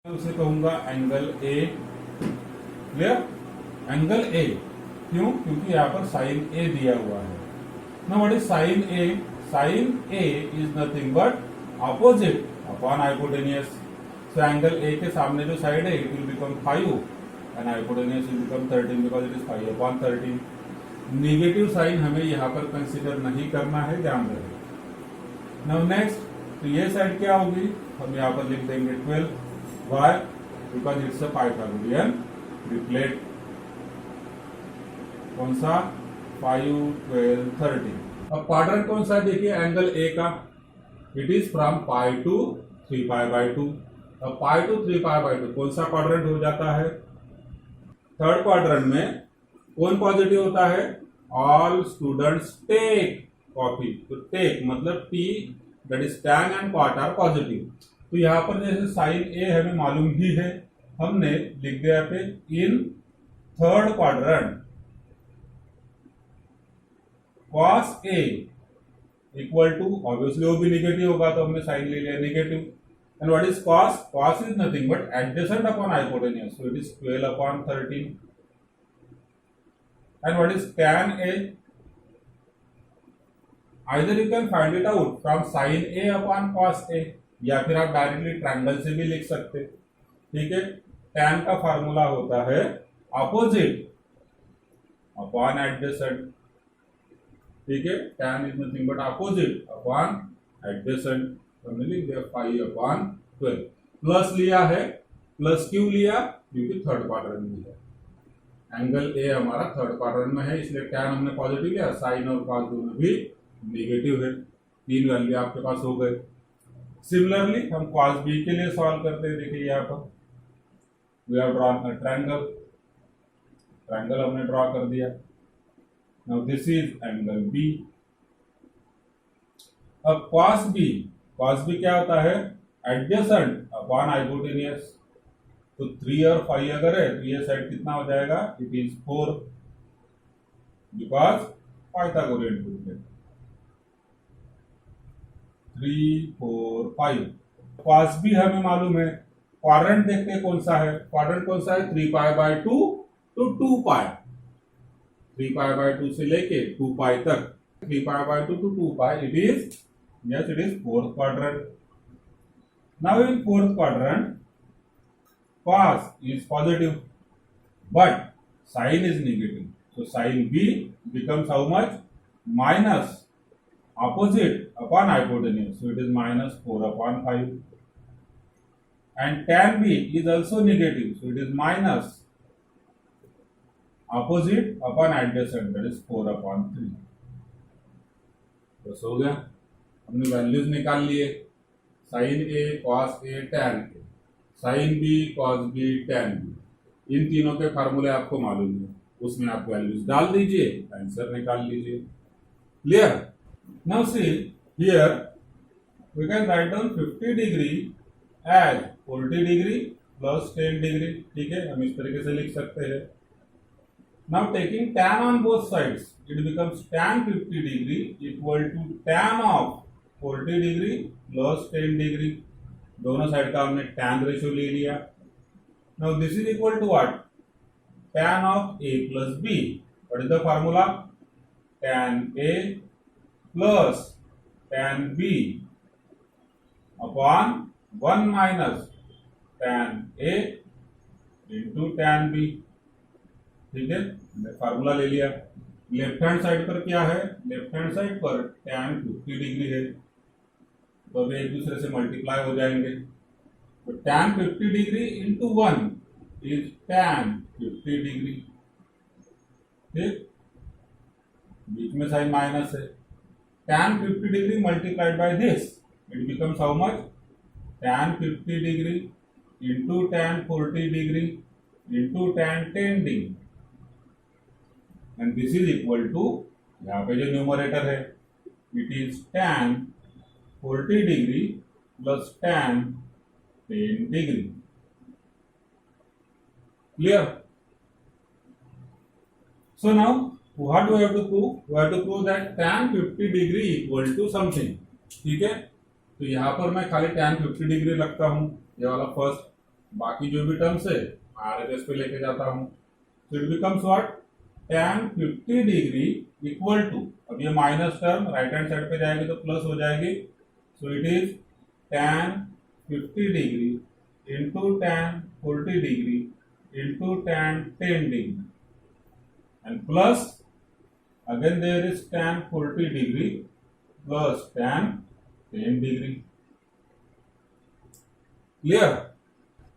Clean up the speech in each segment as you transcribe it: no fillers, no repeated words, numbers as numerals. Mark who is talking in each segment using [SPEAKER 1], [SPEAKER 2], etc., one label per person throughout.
[SPEAKER 1] उसे कहूंगा angle A. Clear? Angle A क्यों? क्योंकि यहाँ पर साइन ए दिया हुआ है ना। What is sine A? Sine A is nothing but opposite upon hypotenuse. So angle A के सामने जो साइड है it will become 5 and hypotenuse will become 13 because it is 5 upon 13। Negative sine हमें यहाँ पर कंसिडर नहीं करना है, ध्यान रखें। नाउ नेक्स्ट, तो ये साइड क्या होगी? हम यहाँ पर लिख देंगे 12। Why? Because it's a Pythagorean triplet। कौन सा? 5, 12, 13। अब क्वाड्रेंट कौन सा है? देखिए एंगल ए का, it is from pi to 3 pi by 2। अब पाई टू 3 पाई बाई 2 कौन सा क्वाड्रेंट हो जाता है? थर्ड क्वाड्रेंट में कौन पॉजिटिव होता है? All students take coffee. तो टेक मतलब T, that is tan and cot are positive. तो यहाँ पर जैसे साइन ए हमें मालूम ही है, हमने लिख दिया पे in third quadrant cos A equal to, obviously वो भी निगेटिव होगा तो हमने साइन ले लिया निगेटिव। And what is cos? Cos is nothing but adjacent upon hypotenuse, so it is 12 upon 13। And what is tan A? Either you can find it out from sine A upon cos A, या फिर आप directly triangle से भी लिख सकते। ठीक है, tan का फार्मूला होता है अपोजिट अपॉन एडजेसेंट। ठीक है, tan is nothing but opposite upon adjacent. हमने लिख दिया 5 अपॉन 12। प्लस लिया है, प्लस क्यों लिया? क्योंकि थर्ड क्वाड्रेंट में है, एंगल ए हमारा थर्ड क्वाड्रेंट में है, इसलिए टैन हमने पॉजिटिव लिया, साइन और कॉस दोनों भी नेगेटिव है। 3 वैल्यू आपके पास हो गए। सिमिलरली हम cos b के लिए सॉल्व करते हैं। देखिए यहाँ पर we have drawn a triangle, triangle हमने ड्रॉ कर दिया। Now this is angle b। अब cos b क्या होता है? Adjacent upon hypotenuse. तो 3 और 5 अगर है तो ये साइड कितना हो जाएगा? It is 4 because Pythagorean triplet. 3, 4, 5। cos भी हमें मालूम है। क्वाड्रेंट देखते हैं कौन सा है। क्वाड्रेंट कौन सा है? 3 pi by 2 to 2 pi. 3 pi by 2 से लेके 2 पाई तक, 3 pi by 2 to 2 pi, it is, yes it is fourth quadrant. Now in fourth quadrant cos is positive but sin is negative, so sin b becomes how much? Minus opposite upon hypotenuse, so it is minus 4 upon 5. And tan b is also negative, so it is minus opposite upon adjacent, that is 4 upon 3. बस हो गया, हमने values निकाल लिए। Sine A, cos A, tan A, sine B, cos B, tan B, इन तीनों के फार्मूले आपको मालूम है, उसमें आप वैल्यूज डाल दीजिए, आंसर निकाल लीजिए। Clear? Now see here we can write down 50 degree as 40 degree plus 10 degree. ठीक है, हम इस तरीके से लिख सकते हैं। Now taking tan on both sides, it becomes tan 50 degree equal to tan of 40 degree plus 10 degree. दोनों साइड का हमने tan रेशियो ले लिया। Now this is equal to what? tan of a plus b। What is the formula? tan a plus tan b upon 1 minus tan a into tan b। ठीक है, हमने formula ले लिया। Left hand side पर क्या है? Left hand side पर tan 50 degree है, तो वे एक दूसरे से मल्टीप्लाई हो जाएंगे। तो tan 50 degree into 1 is tan 50 degree. ठीक, बीच में साइन माइनस है। tan 50 degree multiplied by this, it becomes how much? tan 50 degree into tan 40 degree into tan 10 degree, and this is equal to, यहाँ पे जो न्यूमरेटर है, it is tan 40 degree plus tan 10 degree. Clear? So now what do we have to prove? We have to prove that tan 50 degree equal to something. ठीक है, तो यहाँ पर मैं खाली tan 50 डिग्री लगता हूं, ये वाला फर्स्ट। बाकी जो भी टर्म्स है RHS पे लेके जाता हूं, तो it becomes what, tan 50 degree equal to, अब ये minus term right hand side पे जाएगी तो प्लस हो जाएगी, so it is tan 50 degree into tan 40 degree into tan 10 degree and plus again there is tan 40 degree plus tan 10 degree. Clear?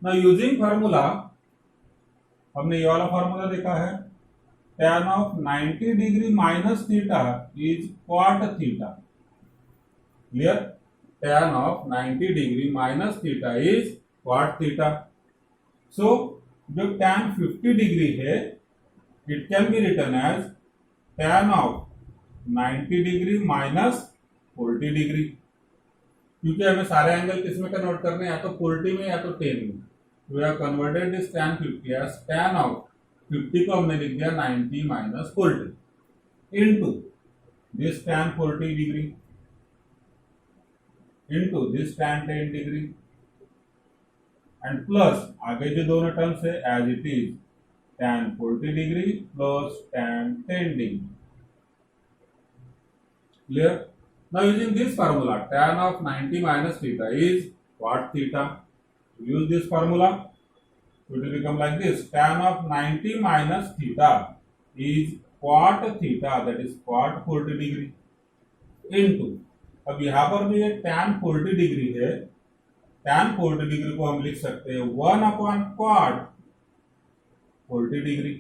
[SPEAKER 1] Now using formula, हमने ये वाला formula देखा है, tan of 90 degree minus theta is cot theta. Clear? Tan of 90 degree minus theta is cot theta. So जो tan 50 degree है, it can be written as tan of 90 degree minus 40 degree, क्योंकि हमें सारे angle किसमें convert करने, या तो 40 में या तो 10 में, we have converted this tan 50 as tan of 50 को हमने लिख दिया 90 minus 40 into this tan 40 degree into this tan 10 degree and plus आगे जो दोनों टर्म्स है as it is tan 40 degree plus tan 10 degree. Clear? Now using this formula, tan of 90 minus theta is cot theta. Use this formula, it will become like this: tan of 90 minus theta is cot theta, that is cot 40 degree into, अब यहाँ पर भी एक tan 40 degree है, tan 40 degree को हम लिख सकते हैं 1 upon cot 40 degree,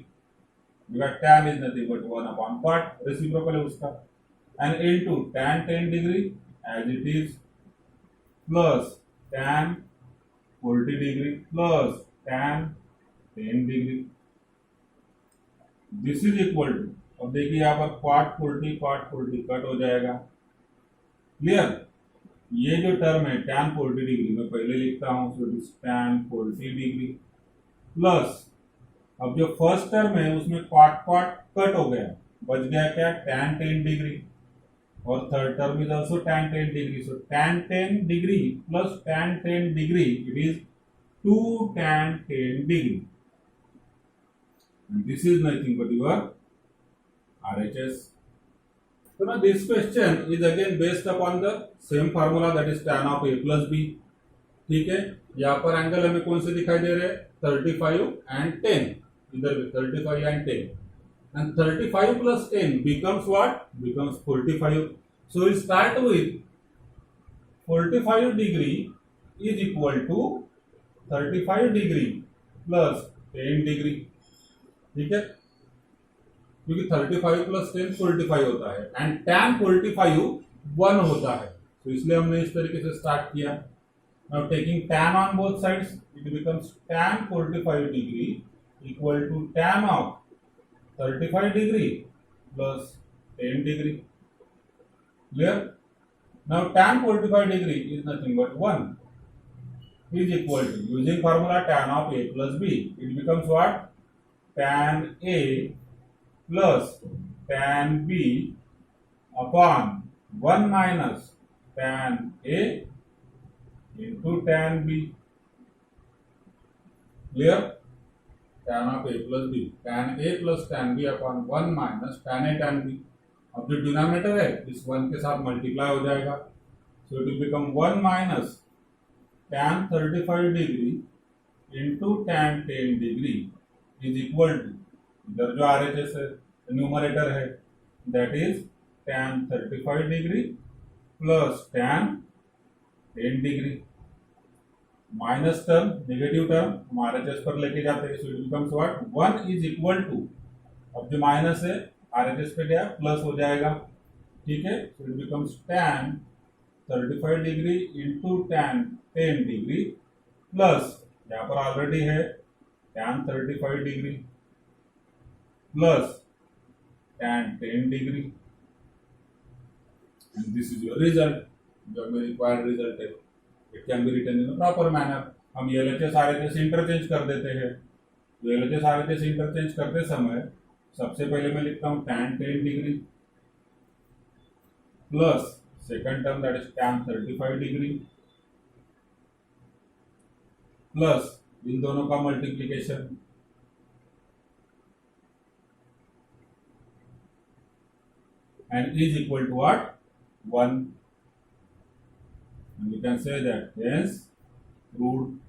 [SPEAKER 1] because tan is nothing but 1 upon cot, reciprocal है उसका, and into tan 10 degree as it is plus tan 40 degree plus tan 10 degree. This is equal to, अब देखिए यहाँ पर cot 40 कट हो जाएगा. क्लियर? ये जो टर्म है tan 40 डिग्री मैं पहले लिखता हूं, सो it is tan 40 degree plus, अब जो फर्स्ट टर्म है उसमें cot कट हो गया, बच गया क्या, tan 10 डिग्री, और third term is also tan 10 degree, so tan 10 degree plus tan 10 degree it is 2 tan 10 degree, and this is nothing but your RHS. So now this question is again based upon the same formula, that is tan of a plus b. ठीक है, यहाँ पर angle हमें कौन से दिखाई दे रहे हैं, 35 and 10, इधर भी 35 and 10, and 35 plus 10 becomes what, becomes 45. So we start with 45 degree is equal to 35 degree plus 10 degree. ठीक है, क्योंकि 35 plus 10 45 होता है and tan 45 1 होता है, तो इसलिए हमने इस तरीके से स्टार्ट किया. Now taking tan on both sides, it becomes tan 45 degree equal to tan of 35 degree plus 10 degree. Clear? Now tan 45 degree is nothing but 1 is equal to, using formula tan of a plus b, it becomes what, tan a plus tan b upon 1 minus tan a into tan b. Clear? tan of a plus b, tan a plus tan b upon 1 minus tan a tan b. अब जो denominator है इस 1 के साथ multiply हो जाएगा, so it will become 1 minus tan 35 degree into tan 10 degree is equal to, इधर जो RHS है न्यूमरेटर है, that is tan 35 degree plus tan 10 degree, minus term negative term हम RHS पर लेके जाते हैं, so it becomes what, 1 is equal to, अब जो माइनस है RHS पे गया प्लस हो जाएगा. ठीक है, so it becomes tan 35 degree into tan 10 degree plus, यहाँ पर ऑलरेडी है tan 35 degree plus tan 10 degree, and this is your result, जो हमें रिक्वायर्ड रिजल्ट है. It can be written in proper manner. हम LHS RHS इंटरचेंज कर देते हैं, तो LHS RHS इंटरचेंज करते समय सबसे पहले मैं लिखता हूं tan 10 degree plus second term that is tan 35 degree plus इन दोनों का multiplication, and is equal to what? 1. And you can say that hence root